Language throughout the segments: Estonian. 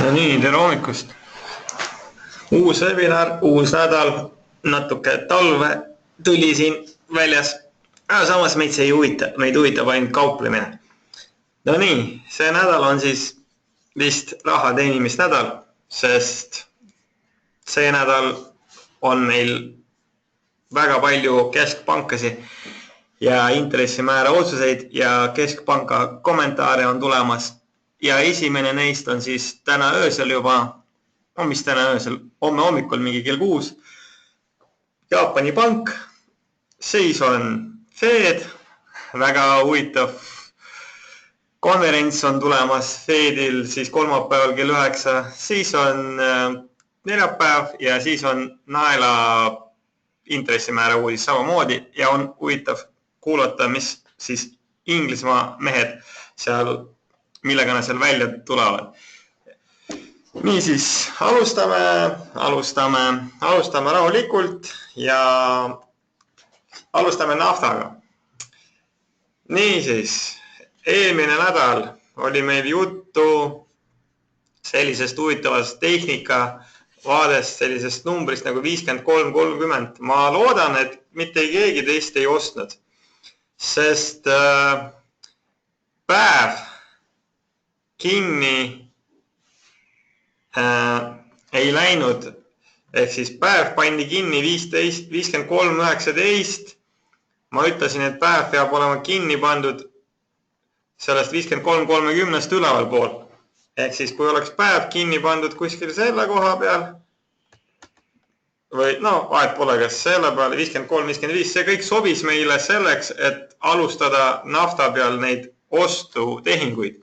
No nii, tere hommikust. Uus webinar, uus nädal, natuke talve tuli siin väljas. Samas meid see ei huvita, meid huvitab ainult kauplemine. No nii, see nädal on siis vist raha teenimisnädal, sest see nädal on meil väga palju keskpankasi ja intressimäära otsuseid ja keskpanka kommentaare on tulemas. Ja esimene neist on siis täna öösel juba, mis täna öösel, homme hommikul mingi kell 6. Jaapani pank, siis on Fed, väga huvitav konverents on tulemas Fedil siis kolmapäeval kell 9, siis on neljapäev ja siis on naela intressimäära uudis samamoodi ja on huvitav kuulata, mis siis Inglismaa mehed seal millega nad seal välja tulevad. Niisiis, alustame rahulikult ja alustame naftaga. Niisiis, eelmine nädal oli meil juttu sellisest huvitavast tehnika vaadest, sellisest numbrist nagu 53.30. Ma loodan, et mitte keegi teist ei ostnud, sest päev kinni ei läinud, ehk siis päev pandi kinni 53.19. Ma ütlesin, et päev peab olema kinni pandud sellest 53.30 üleval pool. Ehk siis kui oleks päev kinni pandud kuskil selle koha peal, või vahet pole, kas selle peal 53.55, see kõik sobis meile selleks, et alustada nafta peal neid ostutehinguid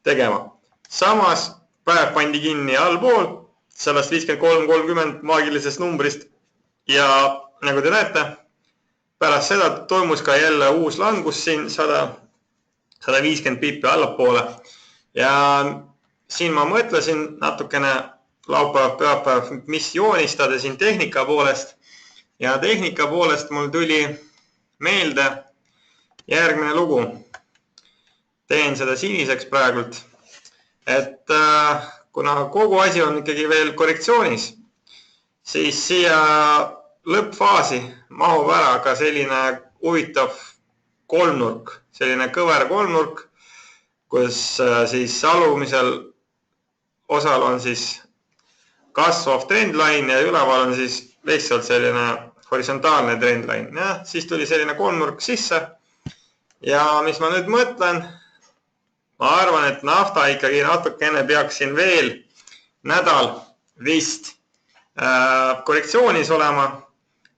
tegema. Samas päev pandi kinni allpool sellest 53.30 maagilisest numbrist ja nagu te näete, pärast seda toimus ka jälle uus langus siin 150 pippi allapoole ja siin ma mõtlesin natukene laupäev, pühapäev, mis joonistada siin tehnika poolest ja tehnika poolest mul tuli meelde järgmine lugu. Teen seda siniseks praegult, et kuna kogu asi on ikkagi veel korrektsioonis, siis siia lõppfaasi mahub ära ka selline huvitav kolmnurk, selline kõver kolmnurk, kus siis alumisel osal on siis kasvav trendline ja üleval on siis lihtsalt selline horisontaalne trendline. Ja, siis tuli selline kolmnurk sisse ja mis ma nüüd mõtlen, ma arvan, et nafta ikkagi natukene peaks siin veel nädal vist korrektsioonis olema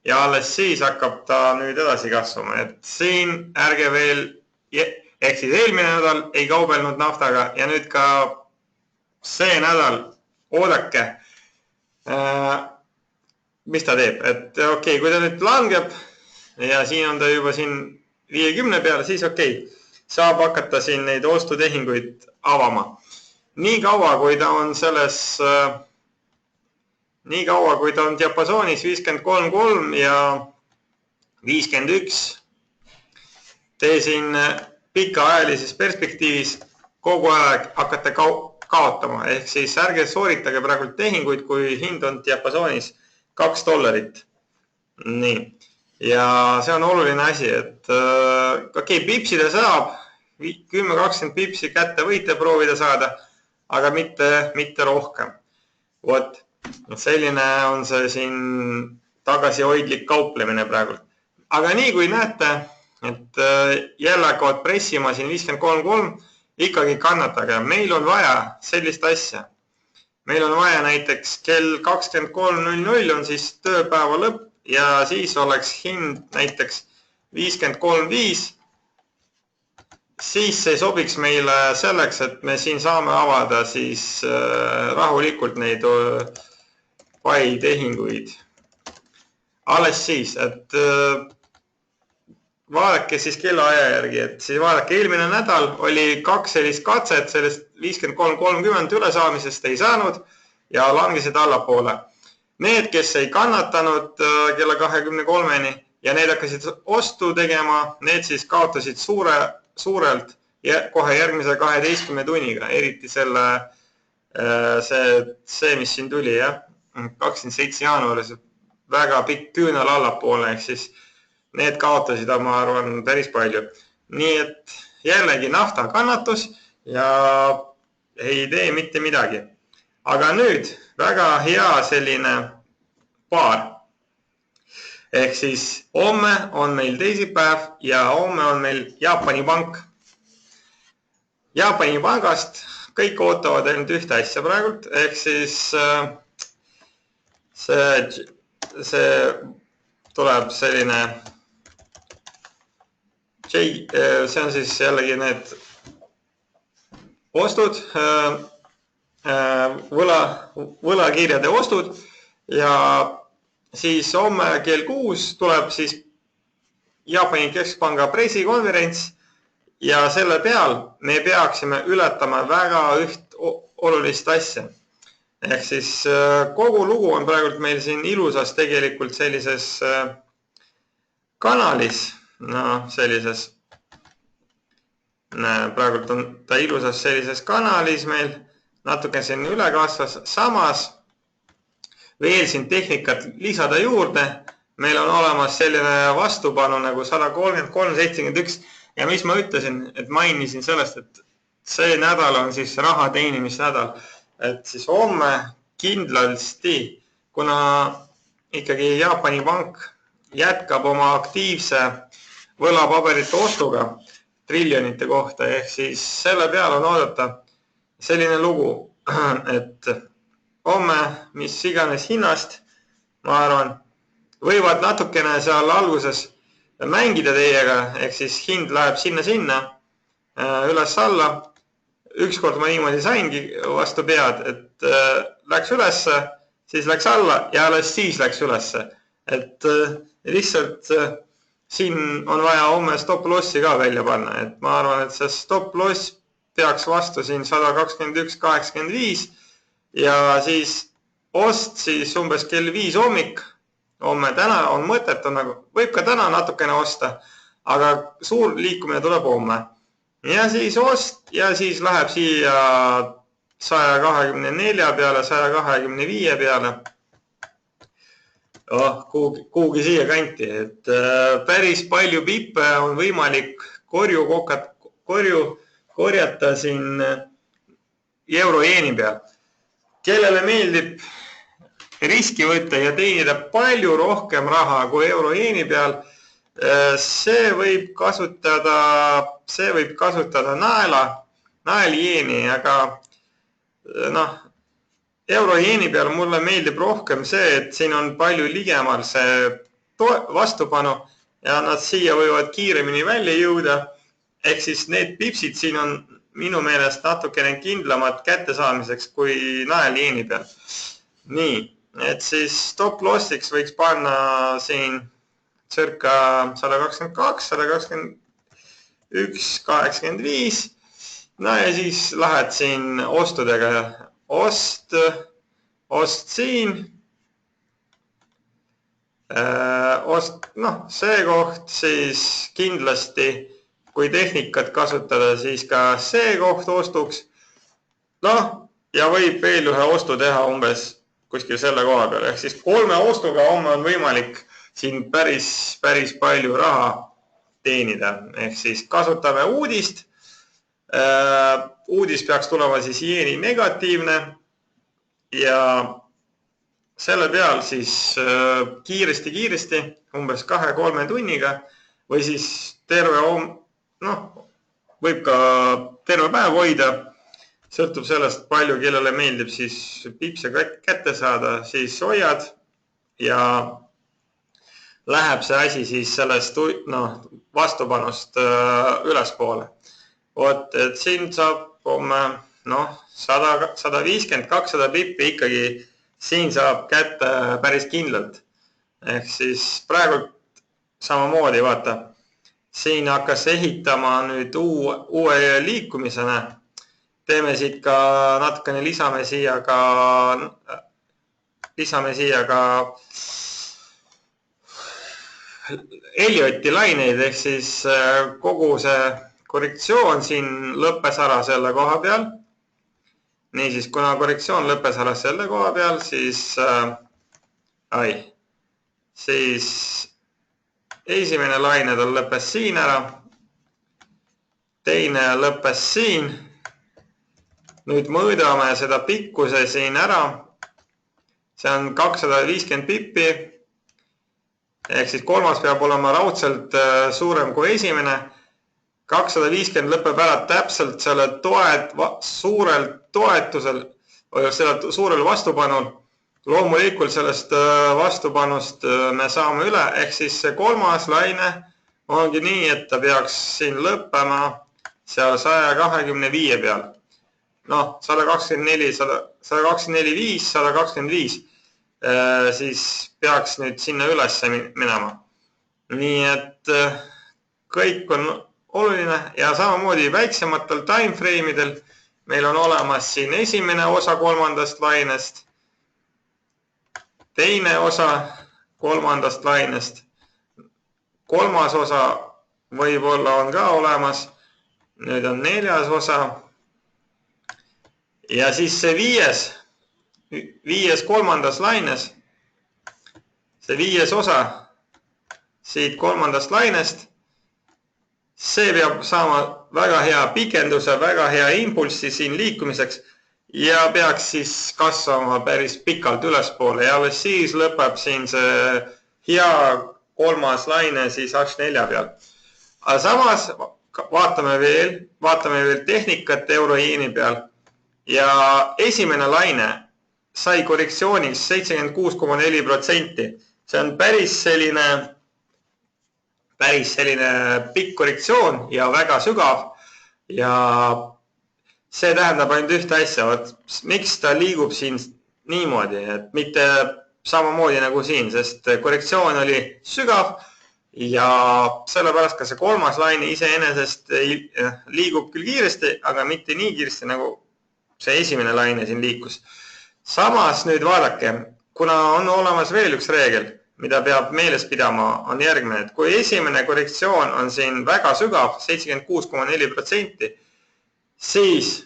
ja alles siis hakkab ta nüüd edasi kasvama. Et siin ärge veel, ehk siis eelmine nädal ei kaubelnud naftaga ja nüüd ka see nädal oodake, mis ta teeb. Et okei, kui ta nüüd langeb ja siin on ta juba siin 50 peale, siis okei. Saab hakata siin neid ostutehinguid avama. Nii kaua, kui ta on diapasoonis 53.3 ja 51, te siin pikaajalises perspektiivis kogu aeg hakkate kaotama. Ehk siis ärge sooritage praegu tehinguid, kui hind on diapasoonis $2. Nii. Ja see on oluline asi, et okei, pipsida saab, 10-20 pipsi kätte võite proovida saada, aga mitte rohkem. Vot, selline on see siin tagasihoidlik kauplemine praegu. Aga nii kui näete, et jälle hakkavad pressima siin 53.3, ikkagi kannatage. Meil on vaja sellist asja. Meil on vaja näiteks kell 23.00 on siis tööpäeva lõpp, ja siis oleks hind näiteks 53.5, siis see sobiks meile selleks, et me siin saame avada siis rahulikult neid buy tehinguid. Alles siis, et vaadake siis kellaaja järgi, et siis vaadake eelmine nädal oli 2 sellist katset, sellest 53.30 üle saamisest ei saanud ja langesid allapoole. Need, kes ei kannatanud kella 23-ni ja need hakkasid ostu tegema, need siis kaotasid suurelt kohe järgmise 12 tunniga, eriti selle See, mis siin tuli, jah, 27 jaanuaris, väga pikk küünal allapoole, ehk siis need kaotasid, ma arvan, päris palju. Nii et jällegi nafta kannatus ja ei tee mitte midagi. Aga nüüd väga hea selline paar. Ehk siis homme on meil teisipäev ja homme on meil Jaapani pank. Jaapani pangast kõik ootavad ainult ühte asja praegult, ehk siis see tuleb selline, see on siis jällegi need ostud, võlakirjade ostud ja siis homme kell 6 tuleb siis Jaapani keskpanga pressikonverents ja selle peal me peaksime ületama väga üht olulist asja. Ehk siis kogu lugu on praegult meil siin ilusas tegelikult sellises kanalis, sellises, praegult on ta ilusas sellises kanalis meil, natuke siin üle kasvas, samas veel siin tehnikat lisada juurde, meil on olemas selline vastupanu nagu 133.71 ja mis ma ütlesin, et mainisin sellest, et see nädal on siis raha teenimisnädal, et siis homme kindlasti, kuna ikkagi Jaapani pank jätkab oma aktiivse võlapaberite ostuga triljonite kohta, ehk siis selle peal on oodata selline lugu, et homme, mis iganes hinnast, ma arvan, võivad natukene seal alguses mängida teiega, ehk siis hind läheb sinna, üles-alla. Ükskord ma niimoodi saingi vastu pead, et läks ülesse, siis läks alla ja alles siis läks ülesse. Et lihtsalt siin on vaja homme stop-lossi ka välja panna, et ma arvan, et see stop-loss peaks vastu siin 121.85 ja siis ost siis umbes kell 5 hommik. Homme täna on mõtet, võib ka täna natukene osta, aga suur liikumine tuleb homme. Ja siis ost ja siis läheb siia 124 peale, 125 peale. Kuhugi siia kanti, et päris palju pippe on võimalik korjata siin euro-jeeni peal. Kellele meeldib riski võtta ja teenida palju rohkem raha kui euro-jeeni peal, see võib kasutada naeljeeni, aga euro-jeeni peal mulle meeldib rohkem see, et siin on palju ligemal see vastupanu ja nad siia võivad kiiremini välja jõuda. Ehk siis need pipsid siin on minu meelest natukene kindlamad kättesaamiseks kui naeljeeni peal. Nii. Et siis stop-lossiks võiks panna siin circa 122, 121, 85. No ja siis lähed siin ostudega. Ost siin. See koht siis kindlasti, kui tehnikat kasutada, siis ka see koht ostuks. Ja võib veel ühe ostu teha umbes kuskil selle koha peal. Ehk siis 3 ostuga homme on võimalik siin päris palju raha teenida. Ehk siis kasutame uudist. Uudis peaks tulema siis jeeni negatiivne ja selle peal siis kiiresti, umbes 2-3 tunniga või siis võib ka terve päev hoida. Sõltub sellest palju, kellele meeldib siis pipse kätte saada, siis hoiad ja läheb see asi siis sellest vastupanust ülespoole. Et siin saab 150-200 pippi ikkagi siin saab kätte päris kindlalt. Ehk siis praegu samamoodi vaata, siin hakkas ehitama nüüd uue liikumisena. Teeme siit ka natukene lisame siia ka Ellioti laineid, ehk siis kogu see korrektsioon siin lõppes ära selle koha peal. Niisiis, kuna korrektsioon lõppes alles selle koha peal, siis esimene laine tal lõppes siin ära, teine lõppes siin. Nüüd mõõdame seda pikkuse siin ära. See on 250 pippi, ehk siis kolmas peab olema raudselt suurem kui esimene. 250 lõpeb ära täpselt selle suurel toetusel, selle suurel vastupanul. Loomulikult sellest vastupanust me saame üle, ehk siis see kolmas laine ongi nii, et ta peaks siin lõppema seal 125 peal. Noh, 124, 124,5, 125, siis peaks nüüd sinna üles minema. Nii et kõik on oluline ja samamoodi väiksematel timeframe'idel meil on olemas siin esimene osa kolmandast lainest, teine osa kolmandast lainest, kolmas osa võib-olla on ka olemas, nüüd on neljas osa ja siis see viies kolmandas laines, see viies osa siit kolmandast lainest, see peab saama väga hea pikenduse, väga hea impulssi siin liikumiseks ja peaks siis kasvama päris pikalt ülespoole ja alles siis lõpeb siin see hea kolmas laine siis H4 peal. Aga samas vaatame veel tehnikat euro-ieni peal ja esimene laine sai korrektsioonis 76,4%. See on päris selline pikk korrektsioon ja väga sügav ja see tähendab ainult ühte asja, miks ta liigub siin niimoodi, et mitte samamoodi nagu siin, sest korrektsioon oli sügav ja sellepärast ka see kolmas laine iseenesest liigub küll kiiresti, aga mitte nii kiiresti nagu see esimene laine siin liikus. Samas nüüd vaadake, kuna on olemas veel üks reegel, mida peab meeles pidama, on järgmine, et kui esimene korrektsioon on siin väga sügav, 76,4%, siis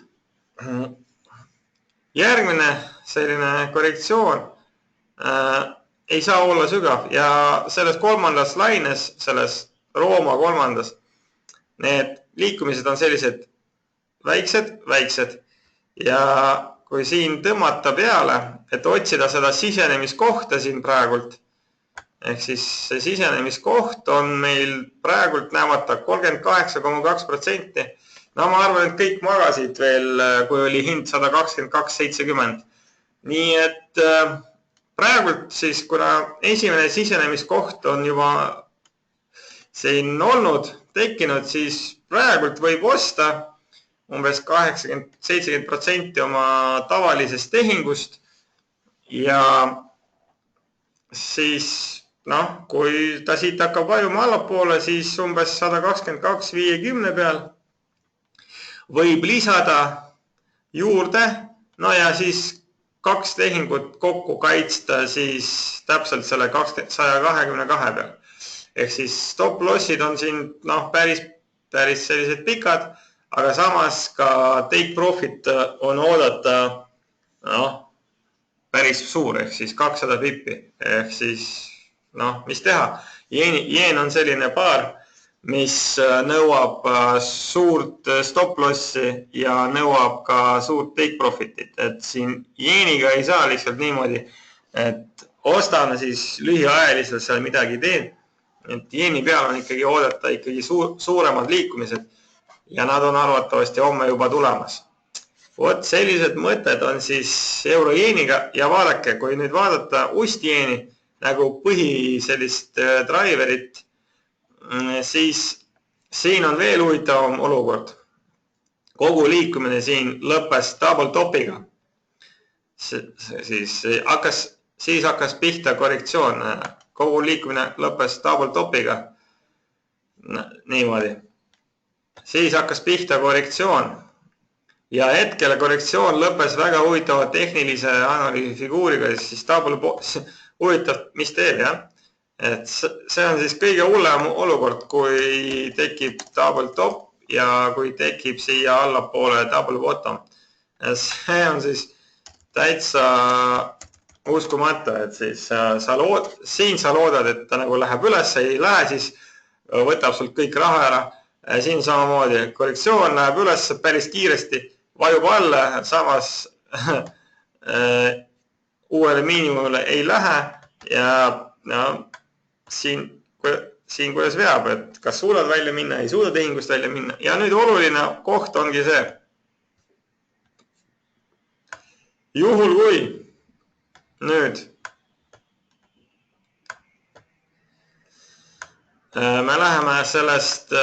järgmine selline korrektsioon ei saa olla sügav ja selles kolmandas laines, selles Rooma kolmandas, need liikumised on sellised väiksed ja kui siin tõmmata peale, et otsida seda sisenemiskohta siin praegult, ehk siis see sisenemiskoht on meil praegult näemata 38,2%. No ma arvan, et kõik magasid veel, kui oli hind 122,70. Nii et praegult siis, kuna esimene sisenemiskoht on juba siin olnud, tekkinud, siis praegult võib osta umbes 80-70% oma tavalisest tehingust ja siis kui ta siit hakkab vajuma allapoole, siis umbes 122,50 peal võib lisada juurde, ja siis 2 tehingut kokku kaitsta siis täpselt selle 122 peal. Ehk siis stop lossid on siin päris sellised pikad, aga samas ka take profit on oodata päris suur, ehk siis 200 pippi. Ehk siis, mis teha? Jeen on selline paar, mis nõuab suurt stop lossi ja nõuab ka suurt take profitit. Et siin jeeniga ei saa lihtsalt niimoodi, et ostame siis lühiajaliselt seal midagi teen. Et jeeni peal on ikkagi oodata ikkagi suuremad liikumised ja nad on arvatavasti homme juba tulemas. Vot sellised mõtted on siis euro-jeeniga ja vaadake, kui nüüd vaadata ust-jeeni nagu põhi sellist driverit, siis siin on veel huvitavam olukord. Kogu liikumine siin lõppes double topiga. Siis hakkas pihta korrektsioon. Kogu liikumine lõppes double topiga. Niimoodi. Siis hakkas pihta korrektsioon. Ja hetkel korrektsioon lõppes väga huvitava tehnilise analüüsi figuuriga, siis double huvitav, mis teeb, jah? Et see on siis kõige hullem olukord, kui tekib double top ja kui tekib siia allapoole double bottom. see on siis täitsa uskumatu, et siis siin sa loodad, et ta nagu läheb üles, ei lähe, siis võtab sult kõik raha ära. Siin samamoodi korrektsioon läheb üles päris kiiresti, vajub alla, samas uuele miinimumile ei lähe ja no, siin kuidas veab, et kas suudad välja minna, ei suuda tehingust välja minna. Ja nüüd oluline koht ongi see. Juhul kui nüüd me läheme sellest,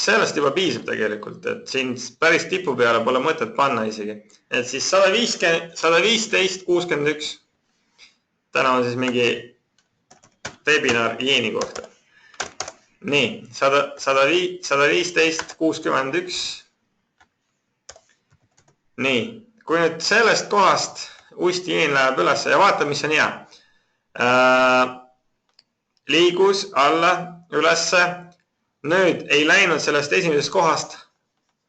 sellest juba piisab tegelikult, et siin päris tipu peale pole mõtet panna isegi. Et siis 115.61. Täna on siis mingi webinar jeeni kohta. Nii, 115.61. Nii, kui nüüd sellest kohast usti jeen läheb üles ja vaata, mis on hea. Liigus alla, ülesse. Nüüd ei läinud sellest esimesest kohast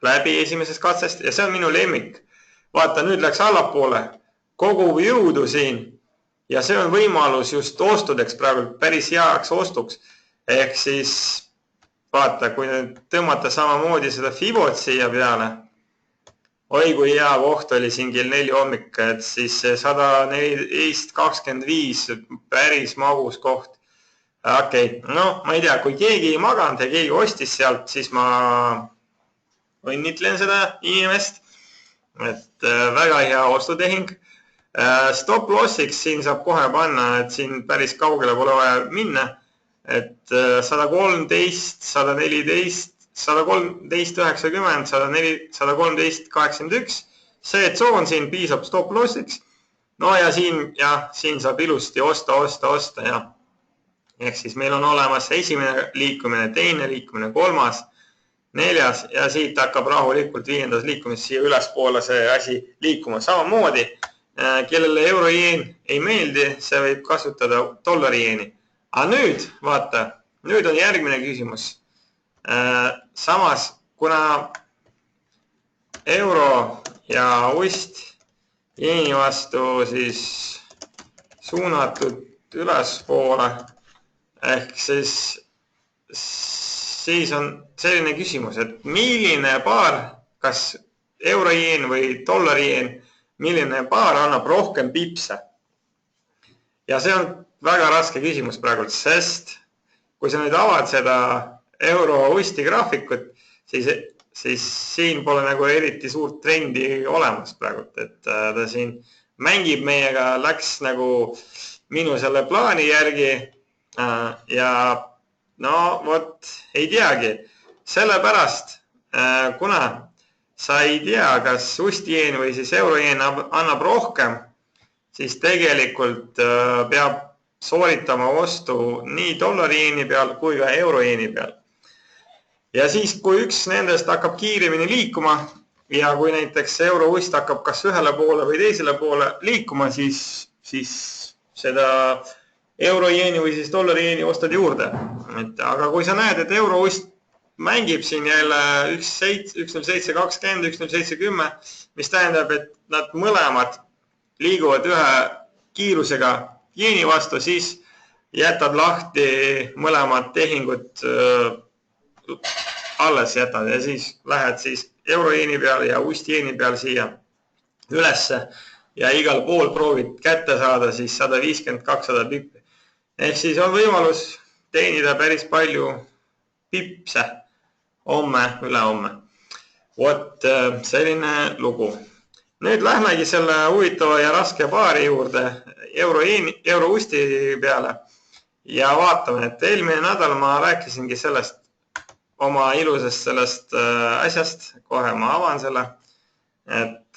läbi esimesest katsest ja see on minu lemmik. Vaata, nüüd läks allapoole, kogub jõudu siin ja see on võimalus just ostudeks praegu päris heaks ostuks. Ehk siis vaata, kui nüüd tõmmata samamoodi seda Fibot siia peale, oi kui hea koht oli siin kell 4 hommik, et siis 114.25 päris magus koht. Okei, no ma ei tea, kui keegi ei maganud ja keegi ostis sealt, siis ma õnnitlen seda inimest, et väga hea ostutehing. Stop lossiks siin saab kohe panna, et siin päris kaugele pole vaja minna, et 113, 114, 113.90, 113.81, see tsoon siin piisab stop lossiks. No ja siin saab ilusti osta ja ehk siis meil on olemas esimene liikumine, teine liikumine, kolmas, neljas ja siit hakkab rahulikult viiendas liikumis siia ülespoole see asi liikuma. Samamoodi, kellele euro-jeen ei meeldi, see võib kasutada dollari-jeeni. Aga nüüd, vaata, nüüd on järgmine küsimus. Samas, kuna euro ja ust jeeni vastu siis suunatud ülespoole, ehk siis on selline küsimus, et milline paar, kas euro-jeen või dollari-jeen, milline paar annab rohkem pipse? Ja see on väga raske küsimus praegult, sest kui sa nüüd avad seda euro-usti graafikut, siis siin pole nagu eriti suurt trendi olemas praegult, et ta siin mängib meiega, läks nagu minu selle plaani järgi ja no vot, ei teagi. Sellepärast, kuna sa ei tea, kas ustijeen või siis eurojeen annab rohkem, siis tegelikult peab sooritama ostu nii dollari-jeeni peal kui ka euro-jeeni peal. Ja siis, kui üks nendest hakkab kiiremini liikuma ja kui näiteks euro-ust hakkab kas ühele poole või teisele poole liikuma, siis seda euro-jeeni või siis dollari-jeeni ostad juurde. Aga kui sa näed, et euro-ust mängib siin jälle 1.07.20, 1.07.10, mis tähendab, et nad mõlemad liiguvad ühe kiirusega jeeni vastu, siis jätad lahti mõlemad tehingud alles jätad ja siis lähed siis euro-jeeni peal ja ust-jeeni peal siia ülesse ja igal pool proovid kätte saada siis 150-200 pippi. Ehk siis on võimalus teenida päris palju pipse homme, ülehomme. Vot selline lugu. Nüüd lähmegi selle huvitava ja raske paari juurde euro-usti peale ja vaatame, et eelmine nädal ma rääkisingi sellest oma ilusast sellest asjast, kohe ma avan selle, et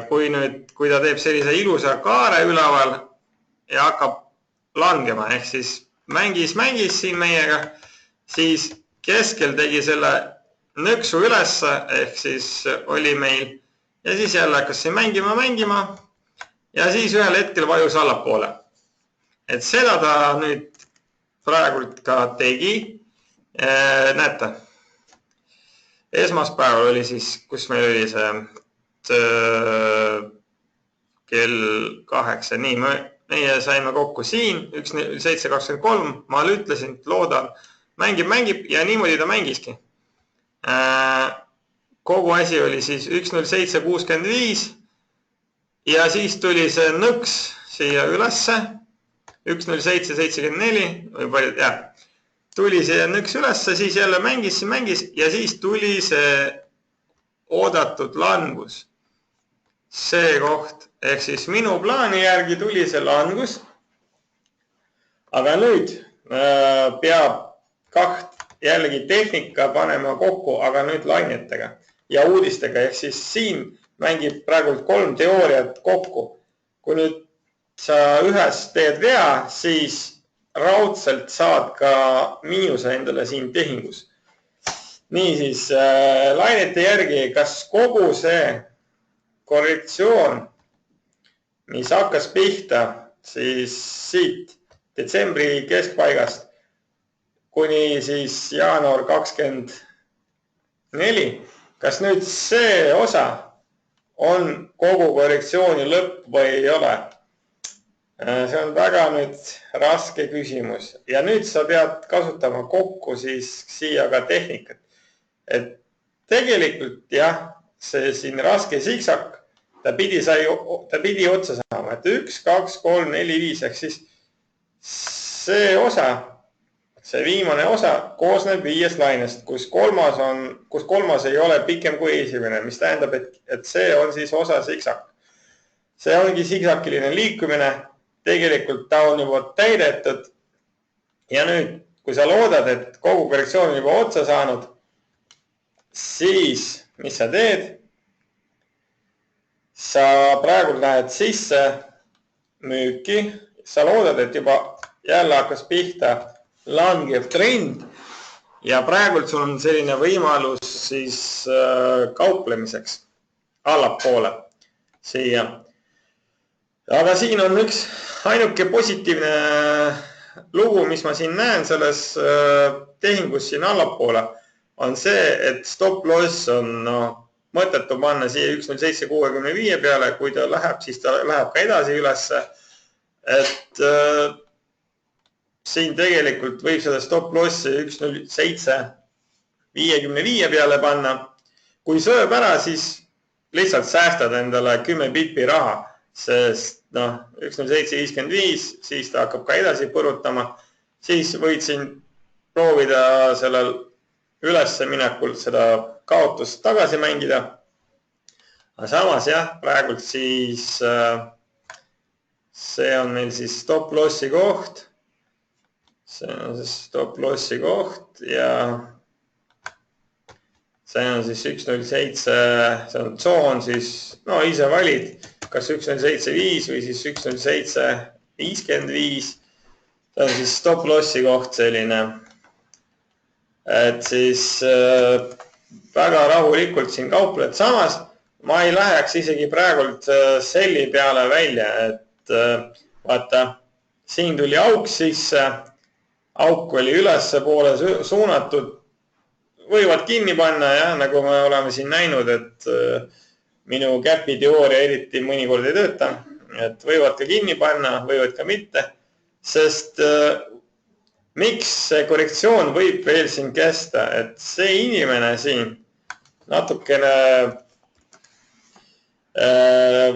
kui ta teeb sellise ilusa kaare üleval ja hakkab langema, ehk siis mängis siin meiega, siis keskel tegi selle nõksu ülesse, ehk siis oli meil ja siis jälle hakkas siin mängima ja siis ühel hetkel vajus allapoole. Et seda ta nüüd praegult ka tegi. Näete, esmaspäeval oli siis, kus meil oli see kell 8, nii meie saime kokku siin 1.07.23, ma ütlesin, et loodan, mängib ja niimoodi ta mängiski. Kogu asi oli siis 1.07.65 ja siis tuli see nõks siia ülesse 1.07.74 või palju, jah. Tuli see nõks ülesse, siis jälle mängis ja siis tuli see oodatud langus. See koht, ehk siis minu plaani järgi tuli see langus. Aga nüüd peab jällegi tehnika panema kokku, aga nüüd lainetega ja uudistega. Ehk siis siin mängib praegu 3 teooriat kokku. Kui nüüd sa ühes teed vea, siis raudselt saad ka miinuse endale siin tehingus. Niisiis, lainete järgi, kas kogu see korrektsioon, mis hakkas pihta siis siit detsembri keskpaigast kuni siis jaanuar 24, kas nüüd see osa on kogu korrektsiooni lõpp või ei ole? See on väga nüüd raske küsimus ja nüüd sa pead kasutama kokku siis siia ka tehnikat. Et tegelikult jah, see siin raske siksak, ta pidi otsa saama, et 1, 2, 3, 4, 5, ehk siis see osa, see viimane osa koosneb 5 lainest, kus kolmas ei ole pikem kui esimene, mis tähendab, et see on siis osa siksak. See ongi siksakiline liikumine. Tegelikult ta on juba täidetud ja nüüd, kui sa loodad, et kogu korrektsioon on juba otsa saanud, siis mis sa teed? Sa praegu lähed sisse müüki, sa loodad, et juba jälle hakkas pihta langev trend ja praegult sul on selline võimalus siis kauplemiseks allapoole siia. Aga siin on üks ainuke positiivne lugu, mis ma siin näen selles tehingus siin allapoole, on see, et stop loss on mõttetu panna siia 1.07.65 peale, kui ta läheb, siis ta läheb ka edasi ülesse. Et siin tegelikult võib seda stop lossi 1.07.55 peale panna. Kui sööb ära, siis lihtsalt säästad endale 10 pipi raha. Sest 1.07.55, siis ta hakkab ka edasi põrutama, siis võid siin proovida sellel ülesse minekul seda kaotust tagasi mängida. Aga samas jah, praegult siis see on meil siis stop lossi koht. See on siis stop lossi koht ja see on siis 1.07, see on tsoon siis, ise valid. Kas 1.07.5 või siis 1.07.55. See on siis stop lossi koht selline. Et siis väga rahulikult siin kaupled. Samas ma ei läheks isegi praegult selli peale välja. Et vaata, siin tuli auk sisse. Auk oli ülesse poole suunatud. Võivad kinni panna ja nagu me oleme siin näinud, et minu käpi teooria eriti mõnikord ei tööta, et võivad ka kinni panna, võivad ka mitte, sest miks see korrektsioon võib veel siin kesta, et see inimene siin natukene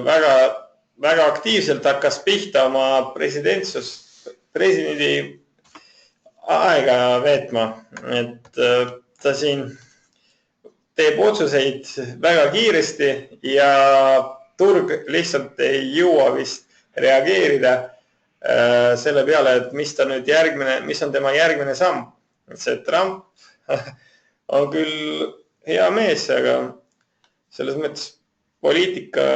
väga aktiivselt hakkas pihta oma presidendi aega veetma, et ta siin teeb otsuseid väga kiiresti ja turg lihtsalt ei jõua vist reageerida selle peale, et mis on tema järgmine samm. See Trump on küll hea mees, aga selles mõttes poliitika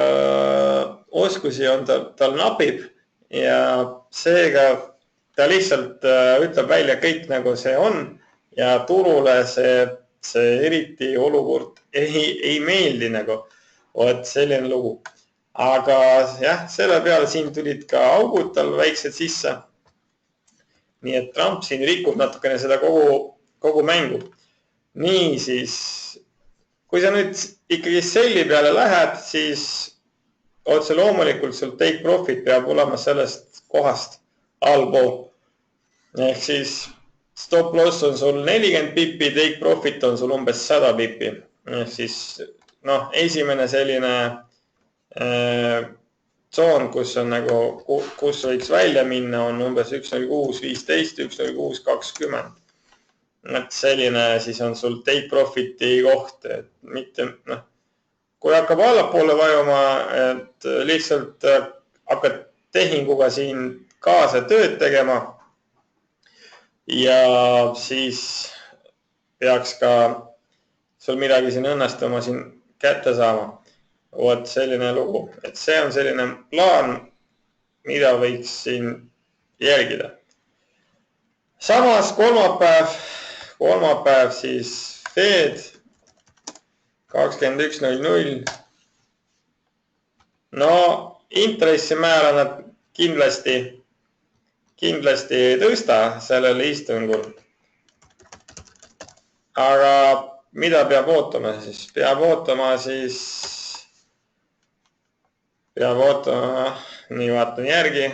oskusi on tal napib ja seega ta lihtsalt ütleb välja kõik nagu see on ja turule see eriti olukord ei meeldi nagu, selline lugu. Aga jah, selle peale siin tulid ka augud tal väiksed sisse. Nii et Trump siin rikub natukene seda kogu mängu. Nii siis kui sa nüüd ikkagi selli peale lähed, siis otse loomulikult sul take profit peab olema sellest kohast allpool. Ehk siis stop loss on sul 40 pipi, take profit on sul umbes 100 pipi. Ehk siis esimene selline tsoon, kus on nagu, kus võiks välja minna, on umbes 1.06.15, 1.06.20. Et selline siis on sul take profiti koht, et mitte, kui hakkab allapoole vajuma, et lihtsalt hakkad tehinguga siin kaasa tööd tegema ja siis peaks ka sul midagi siin õnnestuma siin kätte saama. Vot selline lugu, et see on selline plaan, mida võiks siin jälgida. Samas kolmapäev siis Fed 21.00. No intressimäära nad kindlasti ei tõsta sellel istungul. Aga mida peab ootama siis? Peab ootama, nii vaatan järgi.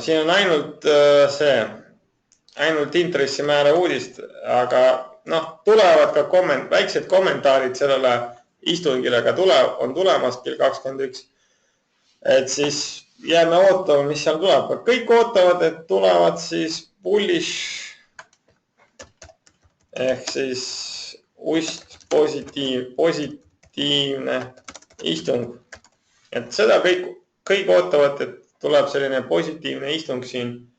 Siin on ainult intressimäära uudist, aga tulevad ka väiksed kommentaarid sellele istungile, aga on tulemas kell 21. Et siis jääme ootama, mis seal tuleb. Kõik ootavad, et tulevad siis bullish ehk siis positiivne istung. Et seda kõik ootavad, et tuleb selline positiivne istung siin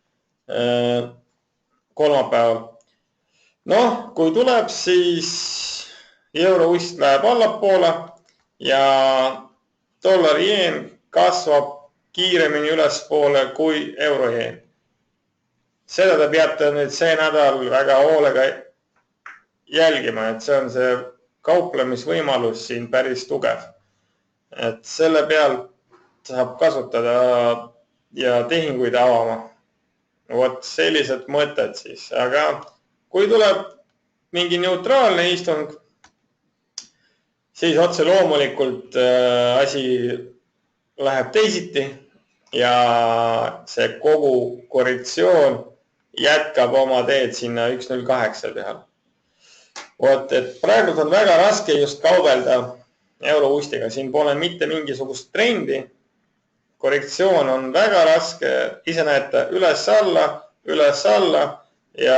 kolmapäeval. Kui tuleb, siis euro-ust läheb allapoole ja dollar-jeen kasvab kiiremini ülespoole kui euro-jeen. Seda te peate nüüd see nädal väga hoolega jälgima, et see on see kauplemisvõimalus siin päris tugev. Et selle peal saab kasutada ja tehinguid avama. Vot sellised mõtted siis. Aga kui tuleb mingi neutraalne istung, siis otse loomulikult asi läheb teisiti ja see kogu korrektsioon jätkab oma teed sinna 1.08 peal. Vot, et praegu on väga raske just kaubelda euro-ustiga. Siin pole mitte mingisugust trendi. Korrektsioon on väga raske. Ise näete üles-alla ja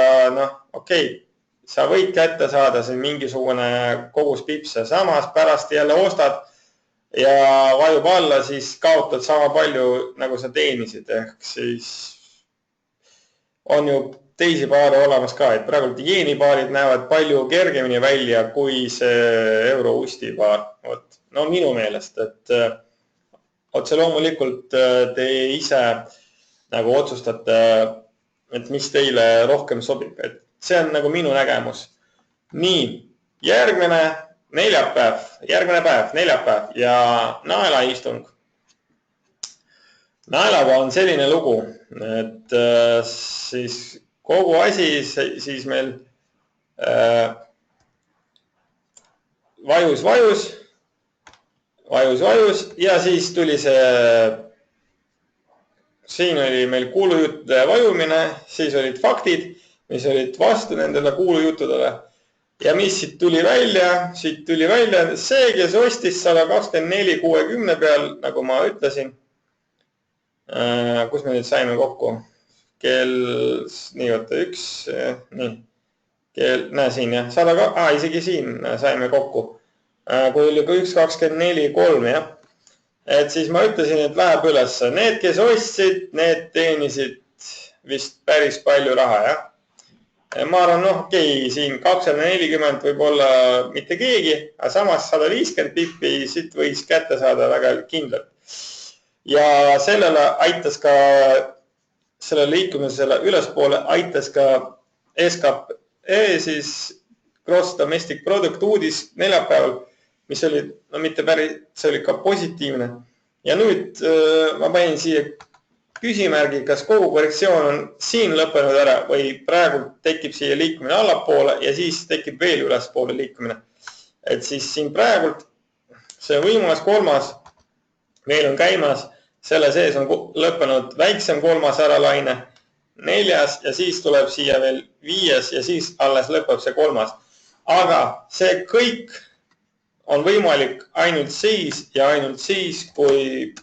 okei, sa võid kätte saada siin mingisugune kogus pipse. Samas pärast jälle ostad ja vajub alla, siis kaotad sama palju, nagu sa teenisid. Ehk siis on ju teisi paare olemas ka, et praegu jeenipaarid näevad palju kergemini välja kui see euro-usti paar. Minu meelest, et otse loomulikult te ise nagu otsustate, et mis teile rohkem sobib. Et see on nagu minu nägemus. Nii, järgmine neljapäev ja naelaistung. Naelaga on selline lugu, et siis kogu asi siis meil vajus ja siis tuli siin oli meil kuulujuttude vajumine, siis olid faktid, mis olid vastu nendele kuulujuttudele ja mis siit tuli välja see, kes ostis 124.60 peal, nagu ma ütlesin, kus me nüüd saime kokku. Isegi siin saime kokku, kui oli 1.24.3, jah. Et siis ma ütlesin, et läheb üles. Need, kes ostsid, need teenisid vist päris palju raha, jah. Ma arvan, siin 240 võib olla mitte keegi, aga samas 150 pippi siit võis kätte saada väga kindlalt. Ja selle liikumisele ülespoole aitas ka SKP, siis Gross Domestic Product uudis neljapäeval, mis oli, mitte päris, see oli ka positiivne. Ja nüüd ma panin siia küsimärgi, kas kogu korrektsioon on siin lõppenud ära või praegu tekib siia liikumine allapoole ja siis tekib veel ülespoole liikumine. Et siis siin praegult see võimas kolmas meil on käimas, selle sees on lõppenud väiksem kolmas äralaine, 4. ja siis tuleb siia veel 5. ja siis alles lõpeb see 3. Aga see kõik on võimalik ainult siis ja ainult siis, kui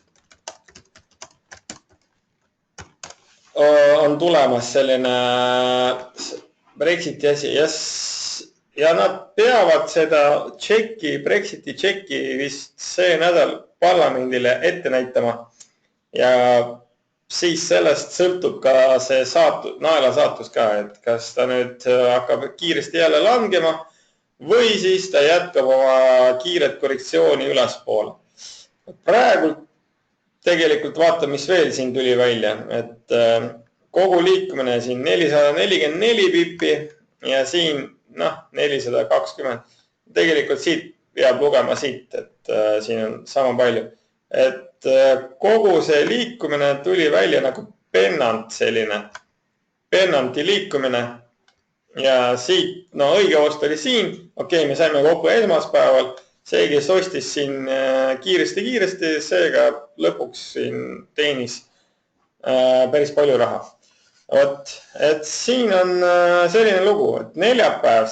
on tulemas selline Brexiti asi. Ja nad peavad seda Brexiti tšeki vist see nädal parlamendile ette näitama. Ja siis sellest sõltub ka see naela saatus ka, et kas ta nüüd hakkab kiiresti jälle langema või siis ta jätkab oma kiiret korrektsiooni ülespoole. Praegu tegelikult vaata, mis veel siin tuli välja, et kogu liikumine siin 444 pippi ja siin 420. Tegelikult siit peab lugema siit, et siin on sama palju. Et kogu see liikumine tuli välja nagu pennant selline, pennanti liikumine ja siit, õige ost oli siin, okei, me saime kokku esmaspäeval, see, kes ostis siin kiiresti, seega lõpuks siin teenis päris palju raha. Et siin on selline lugu, et neljapäev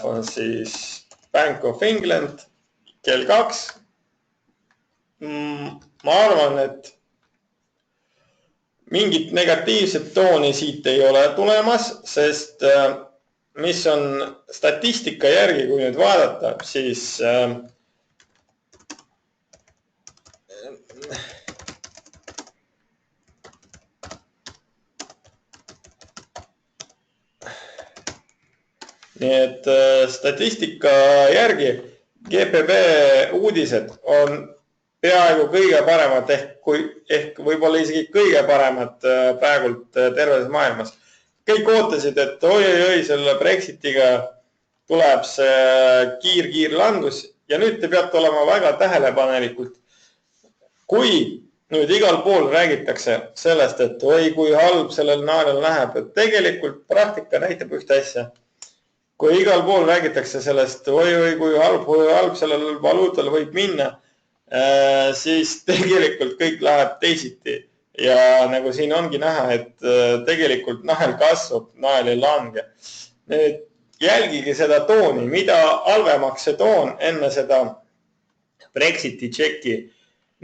on siis Bank of England kell 2. Ma arvan, et mingit negatiivset tooni siit ei ole tulemas, sest mis on statistika järgi, kui nüüd vaadata, siis nii et statistika järgi GPB uudised on peaaegu kõige paremad ehk võib-olla isegi kõige paremad praegult terves maailmas. Kõik ootasid, et oi, selle Brexitiga tuleb see kiir langus ja nüüd te peate olema väga tähelepanelikult. Kui nüüd igal pool räägitakse sellest, et oi, kui halb sellel naelal läheb, et tegelikult praktika näitab ühte asja. Kui igal pool räägitakse sellest, oi, kui halb sellel valuutal võib minna, siis tegelikult kõik läheb teisiti. Ja nagu siin ongi näha, et tegelikult nael kasvab, nael ei lange. Nüüd jälgige seda tooni, mida halvemaks see toon enne seda Brexiti tšeki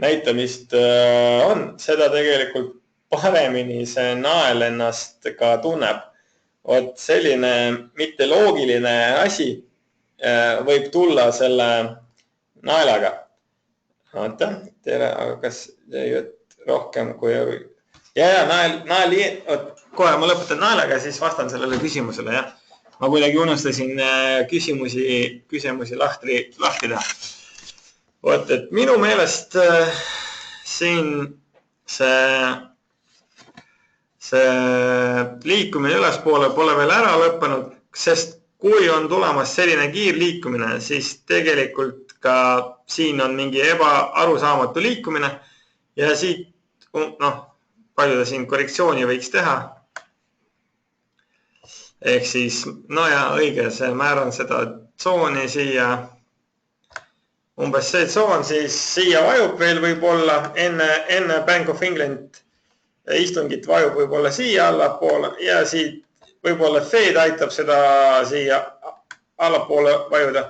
näitamist on, seda tegelikult paremini see nael ennast ka tunneb. Selline mitteloogiline asi võib tulla selle naelaga. Oota, tere, aga kas rohkem kui... kohe ma lõpetan naelaga ja siis vastan sellele küsimusele. Ja. Ma kuidagi unustasin küsimusi lahti teha. Et minu meelest siin see liikumine ülespoole pole veel ära lõppenud, sest kui on tulemas selline kiirliikumine, siis tegelikult ka siin on mingi ebaarusaamatu liikumine ja siit, palju ta siin korrektsiooni võiks teha. Ehk siis, õige, see määran seda tsooni siia. Umbes see tsoon siis siia vajub veel võib-olla enne Bank of England istungit vajub võib-olla siia allapoole ja siit võib-olla Fed aitab seda siia allapoole vajuda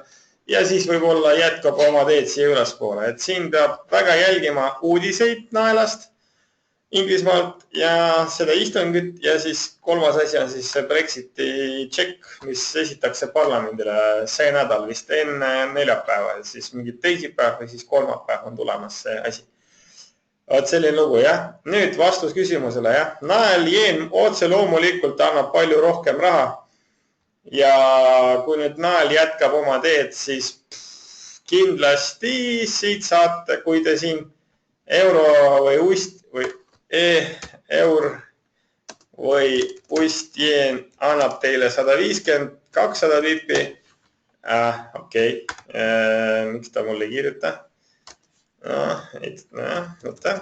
ja siis võib-olla jätkab oma teed siia ülespoole. Et siin peab väga jälgima uudiseid naelast Inglismaalt ja seda istungit ja siis kolmas asi on siis see Brexiti tšekk, mis esitakse parlamendile see nädal vist enne neljapäeva ja siis mingi teisipäev või siis kolmapäev on tulemas see asi. Selline lugu, jah. Nüüd vastus küsimusele, jah. Nael jeen otse loomulikult annab palju rohkem raha ja kui nüüd nael jätkab oma teed, siis kindlasti siit saate, kui te siin euro või eur või ust jeen annab teile 150-200 pipi, Okei. Miks ta mulle ei kirjuta? Võtta.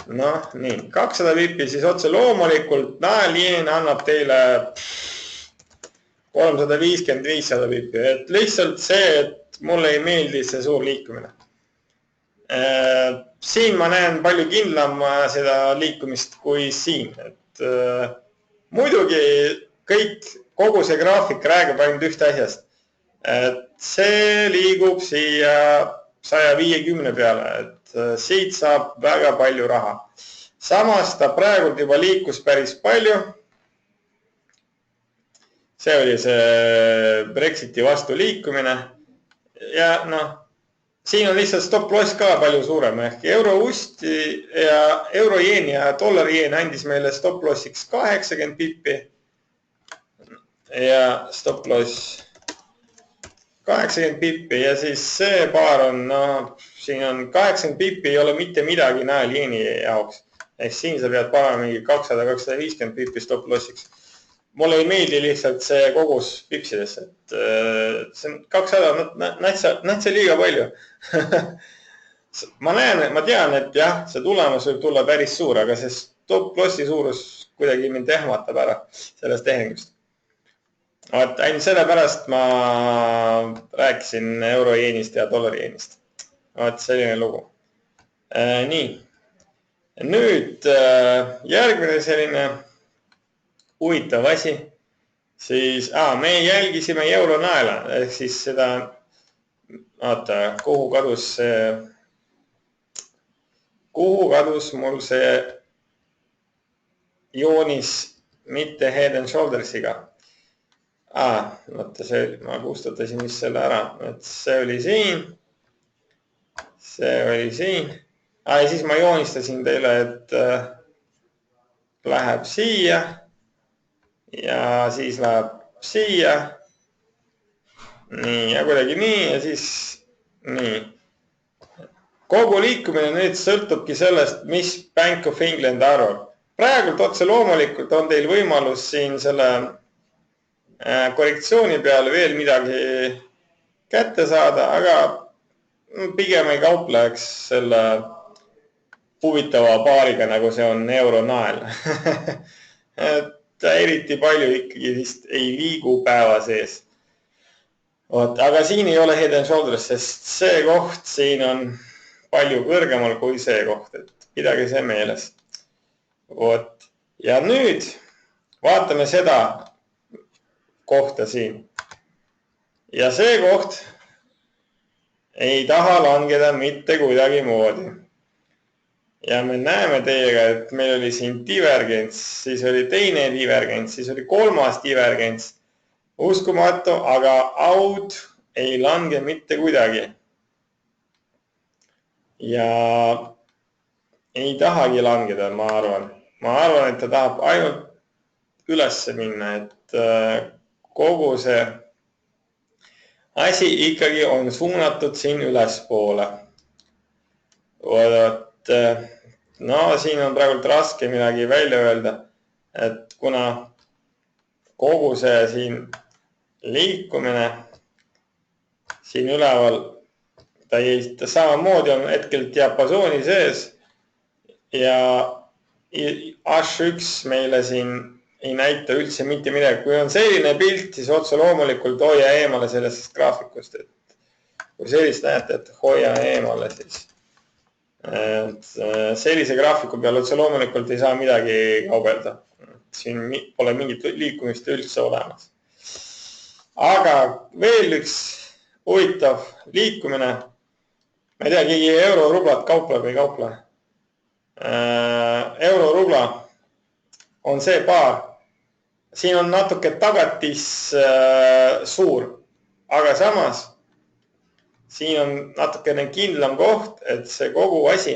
Nii. 200 pippi, siis otse loomulikult naeljeen annab teile 350-500 pippi. Et lihtsalt see, et mulle ei meeldi see suur liikumine. Siin ma näen palju kindlam seda liikumist kui siin. Et muidugi kogu see graafik räägib ainult ühte asjast. Et see liigub siia 150 peale, et siit saab väga palju raha. Samas ta praegult juba liikus päris palju. See oli see Brexiti vastu liikumine. Ja siin on lihtsalt stop loss ka palju suurem. Ehk euro-usti ja euro-jeen ja dollari-jeen andis meile stop lossiks 80 pippi. Ja stop loss 80 pippi ja siis see paar on, siin on 80 pippi ei ole mitte midagi naeljeeni jaoks. Ehk siin sa pead panema mingi 200-250 pippi stop lossiks. Mulle ei meeldi lihtsalt see kogus pipsidesse, et see on 200, näed see liiga palju. Ma tean, et jah, see tulemus võib tulla päris suur, aga see stop lossi suurus kuidagi mind ehmatab ära sellest tehingust. Ainult selle pärast ma rääkisin euro-jeenist ja dollari-jeenist. Selline lugu. Nii. Nüüd järgmine selline huvitav asi. Siis me jälgisime euronaela. Ehk siis seda, kuhu kadus mul see joonis mitte Head and Shouldersiga. Ma kustutasin vist selle ära, et see oli siin. See oli siin. Ja siis ma joonistasin teile, et läheb siia ja siis läheb siia. Nii, ja kuidagi nii ja siis nii. Kogu liikumine nüüd sõltubki sellest, mis Bank of England arvab. Praegult otse loomulikult on teil võimalus siin selle korrektsiooni peale veel midagi kätte saada, aga pigem ei kaupleks selle huvitava paariga, nagu see on euronael. Et eriti palju ikkagi vist ei liigu päeva sees. Aga siin ei ole Head and Shoulders, sest see koht siin on palju kõrgemal kui see koht, et pidage see meeles. Ja nüüd vaatame seda kohta siin. Ja see koht ei taha langeda mitte kuidagi moodi. Ja me näeme teiega, et meil oli siin divergents, siis oli teine divergents, siis oli kolmas divergents. Uskumatu, aga aud ei lange mitte kuidagi. Ja ei tahagi langeda, ma arvan. Ma arvan, et ta tahab ainult ülesse minna, et kogu see asi ikkagi on suunatud siin ülespoole. Siin on praegult raske midagi välja öelda, et kuna kogu see siin liikumine siin üleval, ta samamoodi on hetkel diapasooni sees ja H1 meile siin ei näita üldse mitte midagi. Kui on selline pilt, siis otse loomulikult hoia eemale sellest graafikust. Kui sellist näete, et hoia eemale, siis sellise graafiku peal otse loomulikult ei saa midagi kaubelda. Siin pole mingit liikumist üldse olemas. Aga veel üks huvitav liikumine. Ma ei tea, keegi euro-rublat kaupleb või kauple. Euro-rubla on see paar. Siin on natuke tagatis suur, aga samas siin on natukene kindlam koht, et see kogu asi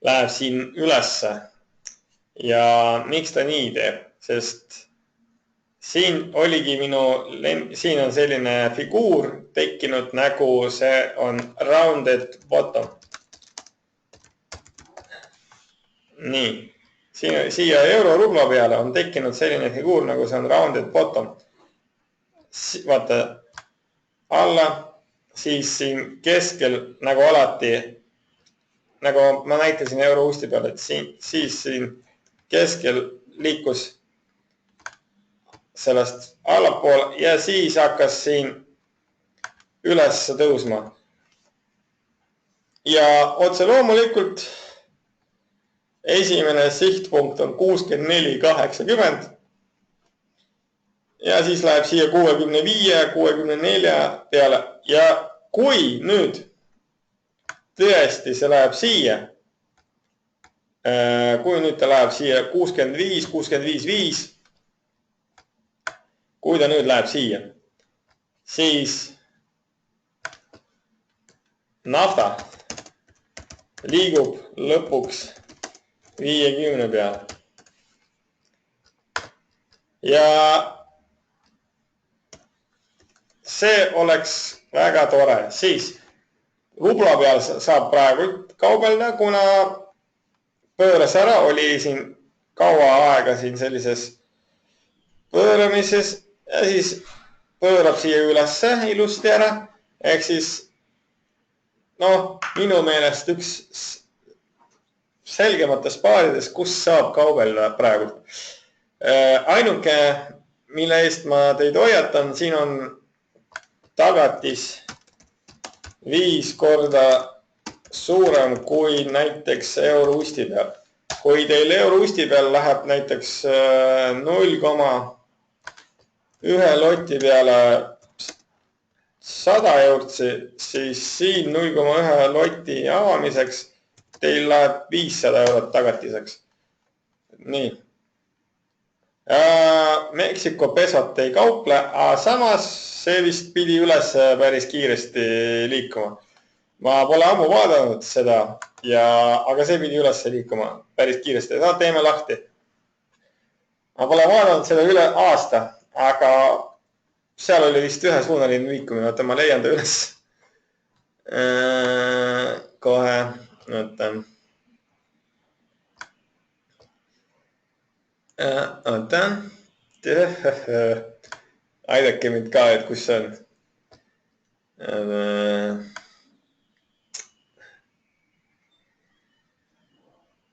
läheb siin ülesse. Ja miks ta nii teeb? Sest siin oligi siin on selline figuur tekkinud, nagu see on rounded bottom. Nii, siia euro-rubla peale on tekkinud selline figuur, nagu see on rounded bottom. vaata alla, siis siin keskel nagu alati, nagu ma näitasin Eurohusti peal, et siis siin keskel liikus sellest allapool ja siis hakkas siin üles tõusma. Ja otse loomulikult esimene sihtpunkt on 64,80 ja siis läheb siia 65, 64 peale ja kui nüüd tõesti see läheb siia, kui nüüd ta läheb siia 65, 65,5, kui ta nüüd läheb siia, siis nafta liigub lõpuks 50 peale. Ja see oleks väga tore. Siis rubla peal saab praegu kaubelda, kuna pööras ära, oli siin kaua aega siin sellises pööramises ja siis pöörab siia ülesse ilusti ära. Ehk siis minu meelest üks selgemates paarides, kus saab kaubelda praegu. Ainuke, mille eest ma teid hoiatan, siin on tagatis 5 korda suurem kui näiteks Eurohusti peal. Kui teil Eurohusti peal läheb näiteks 0,1 loti peale 100 eurtsi, siis siin 0,1 loti avamiseks teil läheb 500 eurot tagatiseks. Nii. Meksiko pesot ei kauple, aga samas see vist pidi üles päris kiiresti liikuma. Ma pole ammu vaadanud seda, aga see pidi üles liikuma päris kiiresti. Teeme lahti. Ma pole vaadanud seda üle aasta, aga seal oli vist ühesuunaline liikumine. Oota, ma leian ta üles. Kohe, oota. Oota. Aidake mind ka, et kus see on.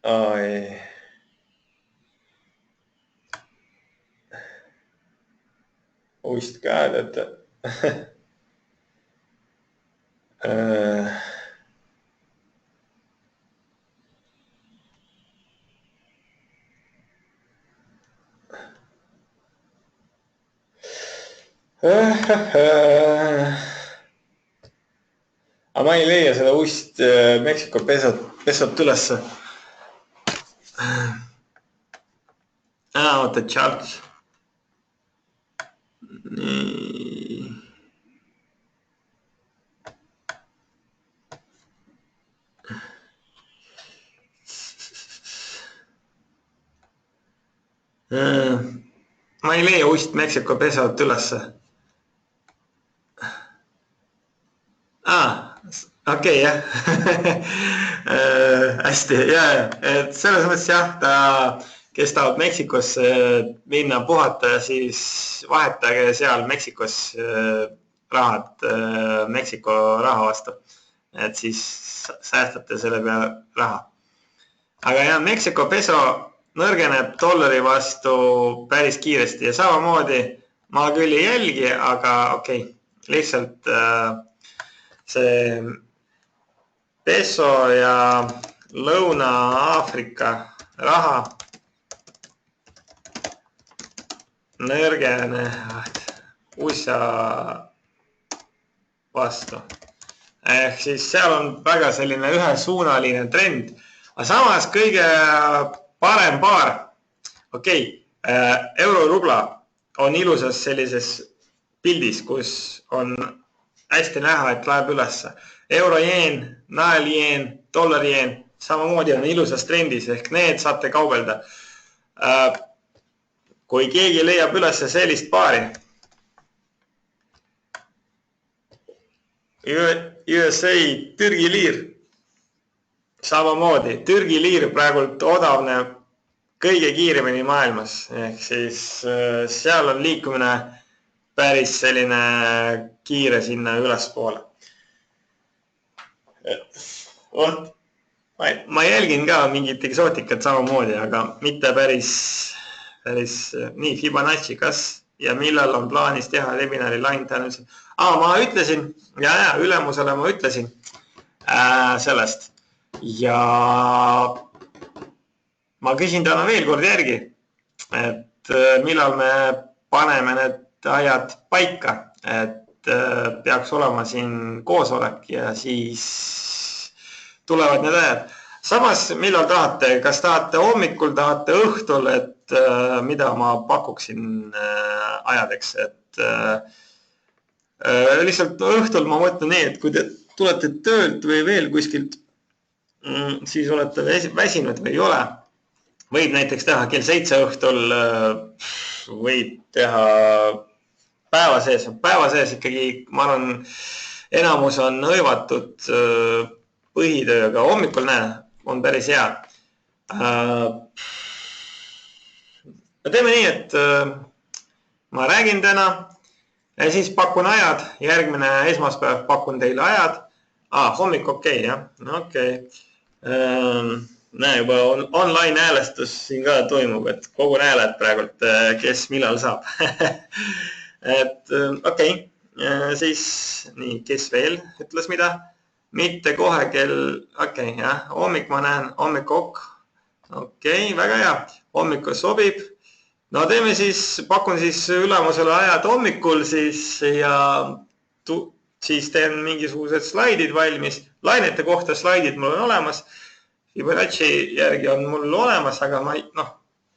Ai. Uist käed, et aga ma ei leia seda uist Meksiko pesot ülesse. Oota, charts. Nii. Ma ei leia uist Meksiko pesot ülesse. Okei, jah. Hästi, et selles mõttes jah, kes tahab Meksikosse minna puhata, siis vahetage seal Meksikos rahad Meksiko raha vastu. Et siis säästate selle peale raha. Aga jah, Meksiko peso nõrgeneb dollari vastu päris kiiresti ja samamoodi ma küll ei jälgi, aga okei, lihtsalt see peso ja Lõuna-Aafrika raha nõrgenevad USA vastu. Ehk siis seal on väga selline ühesuunaline trend. Aga samas kõige parem paar. Euro-rubla on ilusas sellises pildis, kus on hästi näha, et läheb ülesse. Euro-jeen, nael-jeen, dollar-jeen, samamoodi on ilusas trendis, ehk need saate kaubelda. Kui keegi leiab üles sellist paari, USA Türgi liir, samamoodi. Türgi liir praegult odavneb kõige kiiremini maailmas, ehk siis seal on liikumine päris selline kiire sinna ülespoole. Ma jälgin ka mingit eksootikat samamoodi, aga mitte päris nii. Fibonacci, kas ja millal on plaanis teha webinari line tänu? Ma ütlesin ja ülemusele ma ütlesin sellest ja ma küsin täna veel kord järgi, et millal me paneme need ajad paika, et peaks olema siin koosolek ja siis tulevad need ajad. Samas, millal tahate, kas tahate hommikul, tahate õhtul, et mida ma pakuksin ajadeks, et lihtsalt õhtul ma mõtlen nii, et kui te tulete töölt või veel kuskilt, siis olete väsinud või ei ole. Võib näiteks teha kell 7 õhtul, võib teha päeva sees ikkagi, ma arvan, enamus on hõivatud põhitööga, hommikul on päris hea. Teeme nii, et ma räägin täna ja siis pakun ajad, järgmine esmaspäev pakun teile ajad. Hommik okei, jah? Okei. Näe, juba online häälestus siin ka toimub, et kogu hääled praegult, kes millal saab. Et okei, siis nii, kes veel ütles mida? Mitte kohe kell, okei, jah, hommik ma näen, hommik okei, väga hea, hommikul sobib. No teeme siis, pakun siis ülemusele ajad hommikul siis ja siis teen mingisugused slaidid valmis. Lainete kohta slaidid mul on olemas. Fibonacci järgi on mul olemas, aga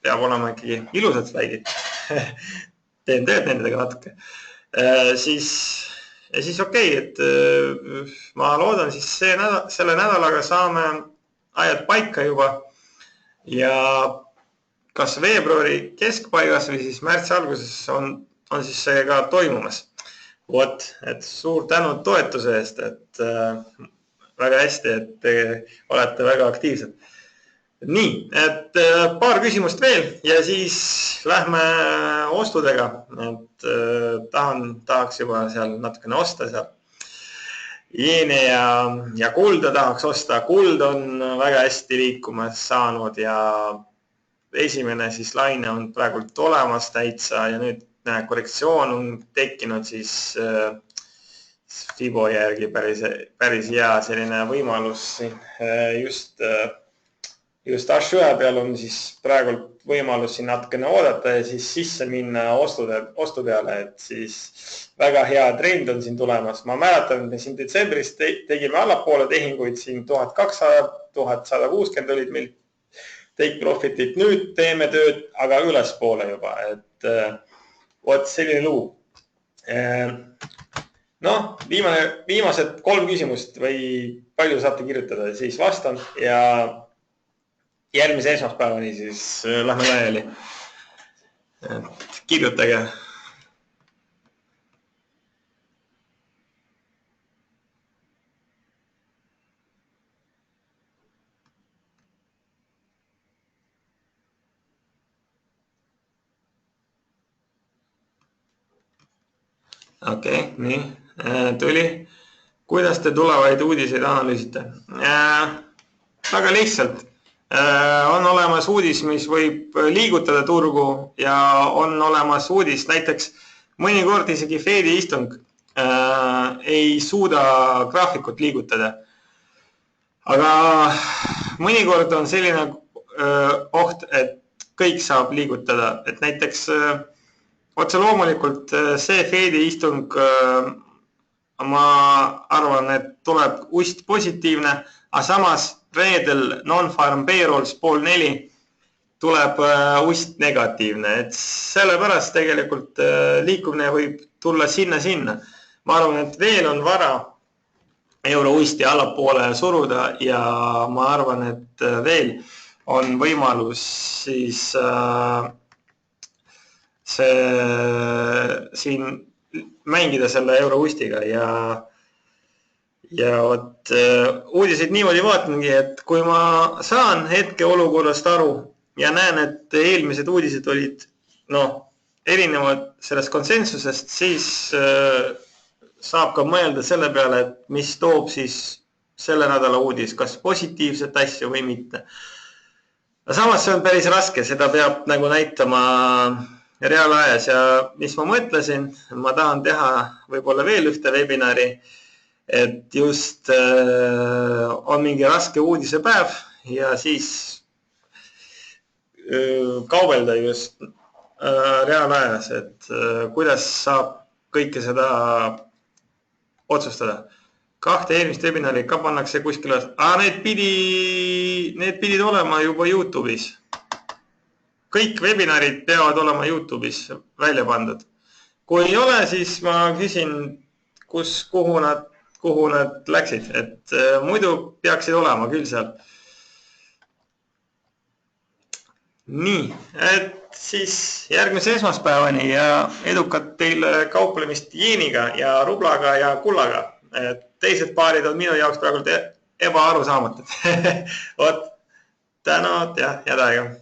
peab olema ikkagi ilusad slaidid. Teen tööd nendega natuke. Siis okei, et ma loodan siis selle nädalaga saame ajad paika juba ja kas veebruari keskpaigas või siis märtsi alguses on siis see ka toimumas. Et suur tänu toetuse eest, et väga hästi, et te olete väga aktiivsed. Nii, et paar küsimust veel ja siis lähme ostudega. Et tahaks juba seal natukene osta seal. Jeene ja kulda tahaks osta. Kuld on väga hästi liikumas saanud ja esimene siis laine on praegult olemas täitsa ja nüüd korrektsioon on tekkinud siis Fibo järgi päris hea selline võimalus siin. Just H1 peal on siis praegult võimalus siin natukene oodata ja siis sisse minna ostu peale, et siis väga hea trend on siin tulemas. Ma mäletan, et me siin detsembris tegime allapoole tehinguid, siin 1200, 1160 olid meil take profitid. Nüüd teeme tööd, aga ülespoole juba, et selline luu. Viimased 3 küsimust või palju saate kirjutada, siis vastan ja järgmise esmaspäevani siis lähme laiali. Kirjutage. Okei, nii, tuli. Kuidas te tulevaid uudiseid analüüsite? Väga lihtsalt. On olemas uudis, mis võib liigutada turgu ja on olemas uudis, näiteks mõnikord isegi Fedi istung ei suuda graafikut liigutada. Aga mõnikord on selline oht, et kõik saab liigutada, et näiteks otse loomulikult see Fedi istung, ma arvan, et tuleb ust positiivne, aga samas reedel non-farm payrolls 3:30 tuleb ust negatiivne, et sellepärast tegelikult liikumine võib tulla sinna. Ma arvan, et veel on vara euro usti allapoole suruda ja ma arvan, et veel on võimalus siis siin mängida selle euro ustiga ja uudiseid niimoodi vaatangi, et kui ma saan hetke olukorrast aru ja näen, et eelmised uudised olid erinevad sellest konsensusest, siis saab ka mõelda selle peale, et mis toob siis selle nädala uudis, kas positiivset asja või mitte. Samas see on päris raske, seda peab nagu näitama reaalajas ja mis ma mõtlesin, ma tahan teha võib-olla veel ühte webinari, et just on mingi raske uudisepäev ja siis kaubelda just reaalajas, et kuidas saab kõike seda otsustada. 2 eelmist webinari ka pannakse kuskile, need pidid olema juba YouTube'is. Kõik webinarid peavad olema YouTube'is välja pandud. Kui ei ole, siis ma küsin, kuhu nad läksid, et muidu peaksid olema küll seal. Nii, et siis järgmise esmaspäevani ja edukat teile kauplemist jeeniga ja rublaga ja kullaga. Teised paarid on minu jaoks praegu ebaarusaamatud. Tänud ja head aega!